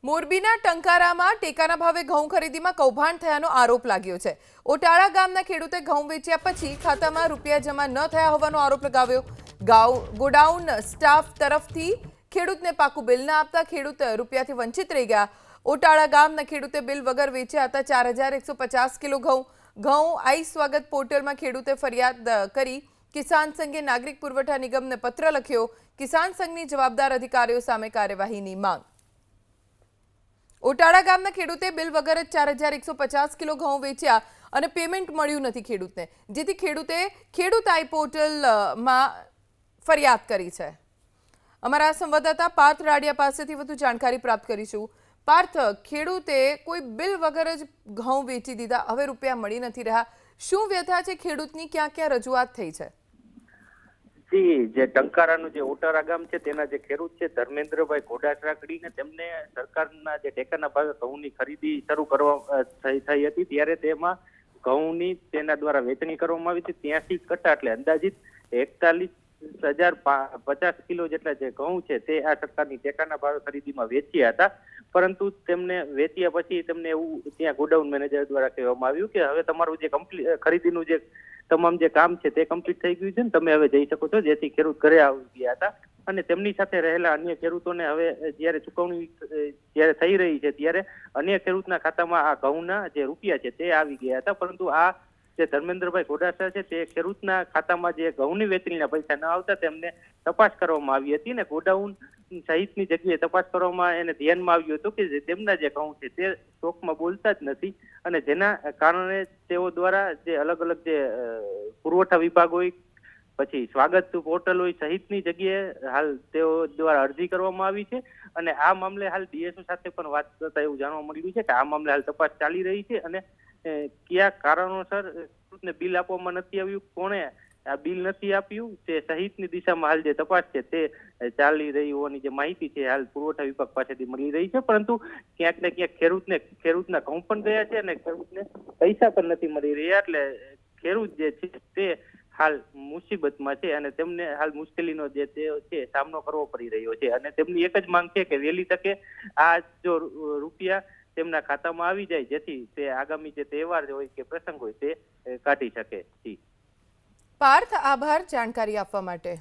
મોરબીના ટંકારામાં ટેકાના ભાવે ઘઉં ખરીદીમાં કૌભાંડ થયાનો આરોપ લાગ્યો છે। ઓટાળા ગામના ખેડૂતે ઘઉં વેચ્યા પછી ખાતામાં રૂપિયા જમા ન થયા હોવાનો આરોપ લગાવ્યો। ગોડાઉન સ્ટાફ તરફથી ખેડૂતને પાકું બિલ ન આપતા ખેડૂત રૂપિયાથી વંચિત રહી ગયા। ઓટાળા ગામના ખેડૂતે બિલ વગર વેચ્યા હતા 4150 કિલો ઘઉં। આઈ સ્વાગત પોર્ટલમાં ખેડૂતે ફરિયાદ કરી કિસાન સંઘે નાગરિક પુરવઠા નિગમને પત્ર લખ્યો। કિસાન સંઘની જવાબદાર અધિકારીઓ સામે કાર્યવાહીની માંગ। ઓટાળા ગામના ખેડૂતે બિલ વગર જ 4150 કિલો ઘઉં વેચ્યા અને પેમેન્ટ મળ્યું નથી ખેડૂતને, જેથી ખેડૂતે ખેડૂત આઈ પોર્ટલમાં ફરિયાદ કરી છે। અમારા સંવાદદાતા પાર્થ રાડિયા પાસેથી વધુ જાણકારી પ્રાપ્ત કરીશું। પાર્થ, ખેડૂતે કોઈ બિલ વગર જ ઘઉં વેચી દીધા, હવે રૂપિયા મળી નથી રહ્યા, શું વ્યથા છે ખેડૂતની, ક્યાં ક્યાં રજૂઆત થઈ છે? જે ટંકારાનું જે ઓટાળા ગામ છે તેના જે ખેડૂત છે ધર્મેન્દ્રભાઈ ઘોડાસરાકડીને તેમને સરકારના જે ટેકાના ભાવે ઘઉંની ખરીદી શરૂ કરવા થઈ હતી, ત્યારે તેમાં ઘઉંની તેના દ્વારા વેચણી કરવામાં આવી હતી 83 કટ્ટા, એટલે અંદાજિત 41,050 કિલો જેટલા જે ઘઉં છે તે આ સરકારની ટેકાના ભાવે ખરીદીમાં વેચ્યા હતા। પરંતુ તેમને વેચ્યા પછી તેમને એવું ત્યાં ગોડાઉન મેનેજર દ્વારા કહેવામાં આવ્યું કે હવે તમારું જે ખરીદીનું જે તમામ જે કામ છે તે કમ્પ્લીટ થઈ ગયું છે ને તમે હવે જઈ શકો છો, જેથી ખેડૂત ઘરે આવી ગયા હતા। અને તેમની સાથે રહેલા અન્ય ખેડૂતોને હવે જ્યારે ચૂકવણી જ્યારે થઈ રહી છે ત્યારે અન્ય ખેડૂતના ખાતામાં આ ઘઉંના જે રૂપિયા છે તે આવી ગયા હતા। પરંતુ આ જે ધર્મેન્દ્રભાઈ ઘોડાસરા છે તે ખેડૂતના ખાતામાં જે ઘઉંની વેચણીના પૈસા ન આવતા તેમને તપાસ કરવામાં આવી હતી અને ગોડાઉન સહિતની જગ્યાએ તપાસ કરવામાં એને ધ્યાનમાં આવ્યું હતું કે તેમના જે ઘઉં છે તે સ્ટોકમાં બોલતા જ નથી, અને જેના કારણે તેઓ દ્વારા જે અલગ અલગ જે પુરવઠા વિભાગ હોય, પછી સ્વાગત પોર્ટલ હોય સહિતની જગ્યાએ હાલ તેઓ દ્વારા અરજી કરવામાં આવી છે। અને આ મામલે હાલ ડીએસઓ સાથે પણ વાત કરતા એવું જાણવા મળ્યું છે કે આ મામલે હાલ તપાસ ચાલી રહી છે અને કયા કારણોસર ખેડૂતને બિલ આપવામાં નથી આવ્યું, કોણે આ બિલ નથી આપ્યું તે સહિતની દિશામાં હાલ જે તપાસ છે તે ચાલી રહી હોવાની જે માહિતી છે હાલ પુરવઠા વિભાગ પાસેથી મળી રહી છે। પરંતુ ક્યાંક ને ક્યાંક ખેડૂતના ઘઉં પણ ગયા છે અને ખેડૂતને પૈસા પણ નથી મળી રહ્યા, એટલે ખેડૂત જે છે તે હાલ મુસીબતમાં છે અને તેમને હાલ મુશ્કેલીનો જે છે સામનો કરવો પડી રહ્યો છે। અને તેમની એક જ માંગ છે કે વહેલી તકે આ જો રૂપિયા તેમના ખાતામાં આવી જાય, જેથી તે આગામી જે તહેવાર હોય કે પ્રસંગ હોય તે કાઢી શકે। પાર્થ, આભાર જાણકારી આપવા માટે।